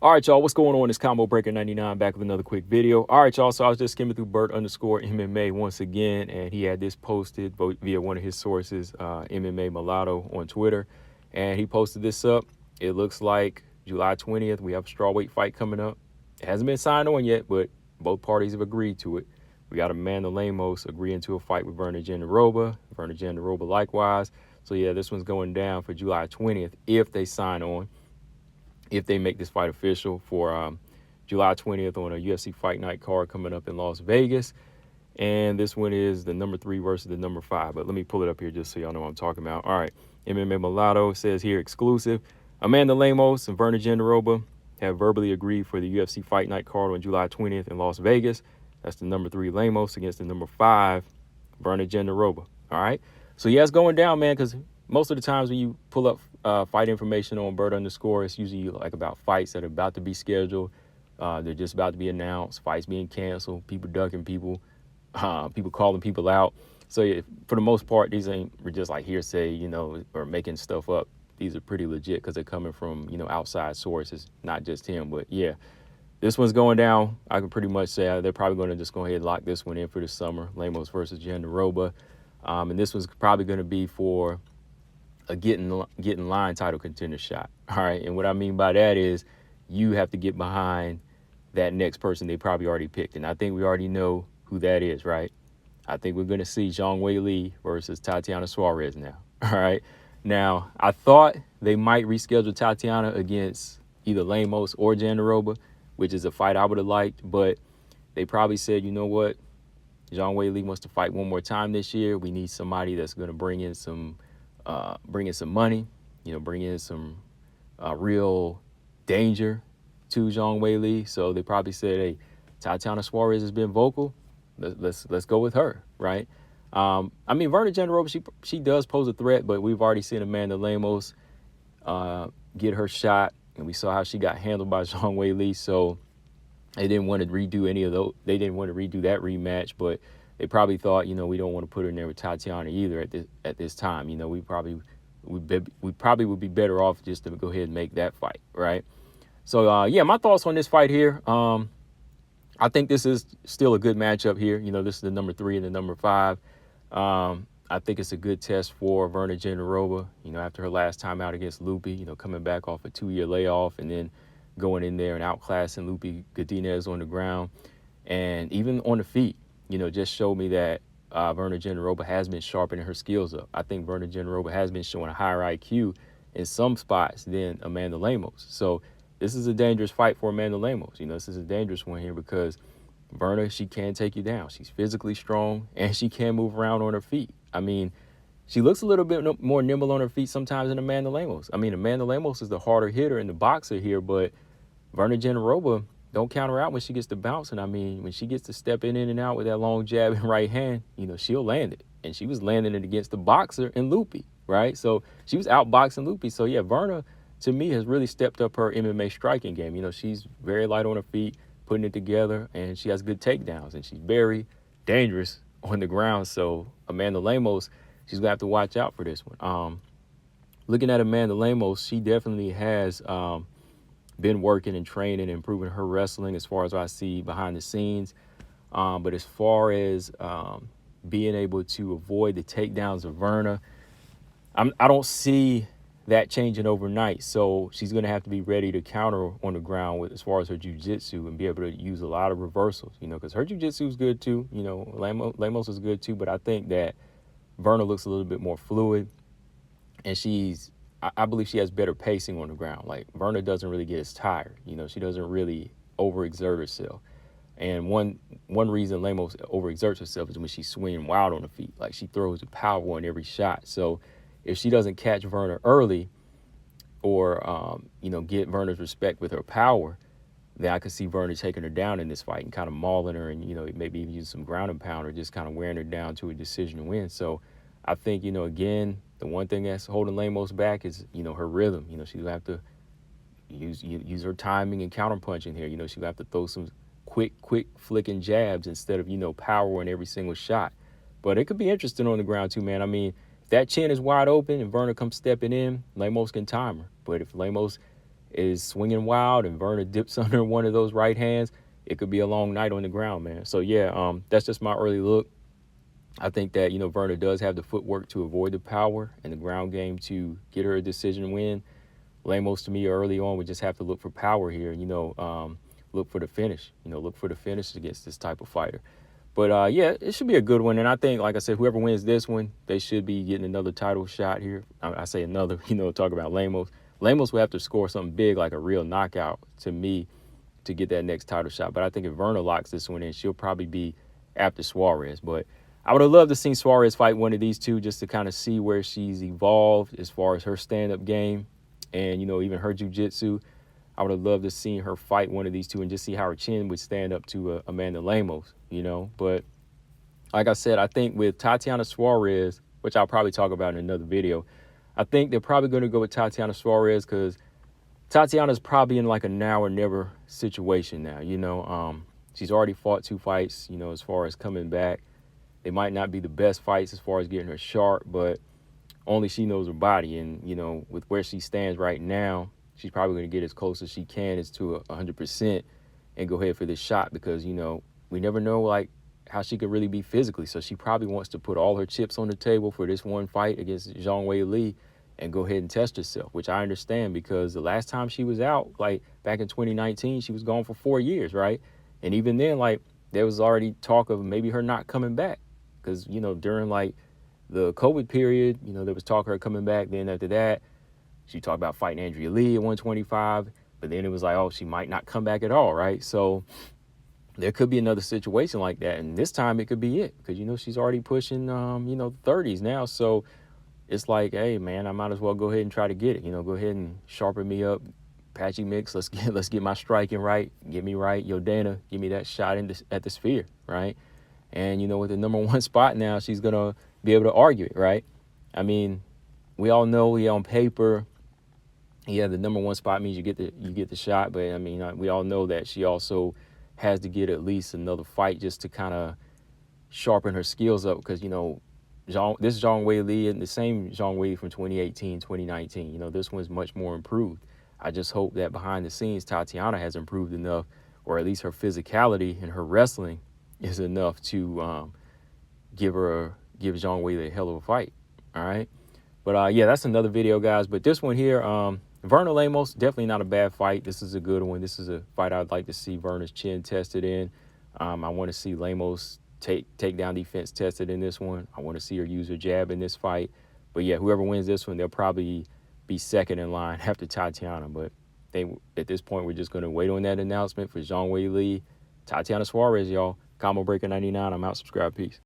All right, y'all, what's going on? It's Combo Breaker 99 back with another quick video. All right, y'all, so I was just skimming through Burt_MMA once again, and he had this posted via one of his sources, MMA Mulatto on Twitter, and he posted this up. It looks like July 20th, we have a strawweight fight coming up. It hasn't been signed on yet, but both parties have agreed to it. We got Amanda Lemos agreeing to a fight with Virna Jandiroba likewise. So, yeah, this one's going down for July 20th if they sign on. If they make this fight official for July 20th on a UFC Fight Night card coming up in Las Vegas. And this one is the number 3 versus the number 5. But let me pull it up here just so y'all know what I'm talking about. All right. MMA Mulatto says here, exclusive. Amanda Lemos and Virna Jandiroba have verbally agreed for the UFC Fight Night card on July 20th in Las Vegas. That's the number 3 Lemos against the number 5 Virna Jandiroba. All right. So, yeah, it's going down, man, because most of the times when you pull up fight information on Burt_, it's usually like about fights that are about to be scheduled. They're just about to be announced, fights being canceled, people ducking people, people calling people out. So yeah, for the most part, these ain't just like hearsay, or making stuff up. These are pretty legit because they're coming from, outside sources, not just him. But yeah, this one's going down. I can pretty much say they're probably going to just go ahead and lock this one in for the summer. Lemos versus Jandiroba. And this one's probably going to be for a getting line title contender shot. All right. And what I mean by that is you have to get behind that next person they probably already picked. And I think we already know who that is, right? I think we're going to see Zhang Weili versus Tatiana Suarez now. All right. Now, I thought they might reschedule Tatiana against either Lemos or Jandiroba, which is a fight I would have liked. But they probably said, you know what? Zhang Weili wants to fight one more time this year. We need somebody that's going to bring in some money, bring in some real danger to Zhang Weili. So they probably said, hey, Tatiana Suarez has been vocal. Let's go with her, right? Virna Jandiroba, she does pose a threat, but we've already seen Amanda Lemos get her shot, and we saw how she got handled by Zhang Weili. So they didn't want to redo any of those. They didn't want to redo that rematch, but they probably thought, we don't want to put her in there with Tatiana either at this time. We probably would be better off just to go ahead and make that fight, right? So, yeah, my thoughts on this fight here. I think this is still a good matchup here. This is the number 3 and the number 5. I think it's a good test for Virna Jandiroba, after her last time out against Lupi, coming back off a 2-year layoff and then going in there and outclassing Lupi Godinez on the ground and even on the feet. Just showed me that Virna Jandiroba has been sharpening her skills up. I think Virna Jandiroba has been showing a higher IQ in some spots than Amanda Lemos. So this is a dangerous fight for Amanda Lemos. This is a dangerous one here because Virna, she can take you down. She's physically strong and she can move around on her feet. She looks a little bit more nimble on her feet sometimes than Amanda Lemos. Amanda Lemos is the harder hitter and the boxer here, but Virna Jandiroba, don't count her out when she gets to bouncing. When she gets to stepping in and out with that long jab and right hand, she'll land it. And she was landing it against the boxer and Lupi, right? So she was outboxing Lupi. So, yeah, Virna, to me, has really stepped up her MMA striking game. She's very light on her feet, putting it together, and she has good takedowns. And she's very dangerous on the ground. So Amanda Lemos, she's going to have to watch out for this one. Looking at Amanda Lemos, she definitely has been working and training and improving her wrestling as far as I see behind the scenes. But as far as being able to avoid the takedowns of Virna, I don't see that changing overnight. So she's going to have to be ready to counter on the ground as far as her jiu-jitsu and be able to use a lot of reversals, because her jiu-jitsu is good too. Lemos is good too, but I think that Virna looks a little bit more fluid and I believe she has better pacing on the ground. Like Virna doesn't really get as tired. She doesn't really overexert herself. And one reason Lemos overexerts herself is when she's swinging wild on the feet. Like she throws the power on every shot. So if she doesn't catch Virna early or, get Virna's respect with her power, then I could see Virna taking her down in this fight and kind of mauling her and, maybe even use some ground and pound or just kind of wearing her down to a decision to win. So I think, again, the one thing that's holding Lemos back is, her rhythm. She'll have to use her timing and counterpunching here. She'll have to throw some quick flicking jabs instead of, power in every single shot. But it could be interesting on the ground too, man. If that chin is wide open and Virna comes stepping in, Lemos can time her. But if Lemos is swinging wild and Virna dips under one of those right hands, it could be a long night on the ground, man. So yeah, that's just my early look. I think that, Virna does have the footwork to avoid the power and the ground game to get her a decision win. Lemos, to me, early on, would just have to look for power here, look for the finish, look for the finish against this type of fighter. But yeah, it should be a good one. And I think, like I said, whoever wins this one, they should be getting another title shot here. I say another, talk about Lemos. Lemos will have to score something big, like a real knockout, to me, to get that next title shot. But I think if Virna locks this one in, she'll probably be after Suarez. But I would have loved to see Suarez fight one of these two just to kind of see where she's evolved as far as her stand-up game and, even her jiu-jitsu. I would have loved to see her fight one of these two and just see how her chin would stand up to Amanda Lemos, But like I said, I think with Tatiana Suarez, which I'll probably talk about in another video, I think they're probably going to go with Tatiana Suarez because Tatiana's probably in like a now or never situation now, She's already fought 2 fights, as far as coming back. They might not be the best fights as far as getting her sharp, but only she knows her body. And, with where she stands right now, she's probably going to get as close as she can as to 100% and go ahead for this shot because, we never know, like, how she could really be physically. So she probably wants to put all her chips on the table for this one fight against Zhang Weili and go ahead and test herself, which I understand because the last time she was out, like back in 2019, she was gone for 4 years, right? And even then, like, there was already talk of maybe her not coming back because, during, like, the COVID period, there was talk of her coming back. Then after that, she talked about fighting Andrea Lee at 125, but then it was like, oh, she might not come back at all, right? So there could be another situation like that, and this time it could be it because, she's already pushing, 30s now. So it's like, hey, man, I might as well go ahead and try to get it. Go ahead and sharpen me up, patchy mix. Let's get my striking right, get me right. Yo, Dana, give me that shot at the sphere, right? And, with the number 1 spot now, she's going to be able to argue it, right? I mean, we all know on paper, yeah, the number 1 spot means you get the shot. But, I mean, we all know that she also has to get at least another fight just to kind of sharpen her skills up because, this Zhang Weili and the same Zhang Weili from 2018, 2019, this one's much more improved. I just hope that behind the scenes, Tatiana has improved enough, or at least her physicality and her wrestling is enough to give Zhang Weili a hell of a fight. All right. But yeah, that's another video, guys. But this one here, Virna Lemos, definitely not a bad fight. This is a good one. This is a fight I'd like to see Virna's chin tested in. I want to see Lemos takedown defense tested in this one. I want to see her use her jab in this fight. But yeah, whoever wins this one, they'll probably be second in line after Tatiana. But at this point, we're just going to wait on that announcement for Zhang Weili, Tatiana Suarez, y'all. Combo Breaker 99. I'm out. Subscribe. Peace.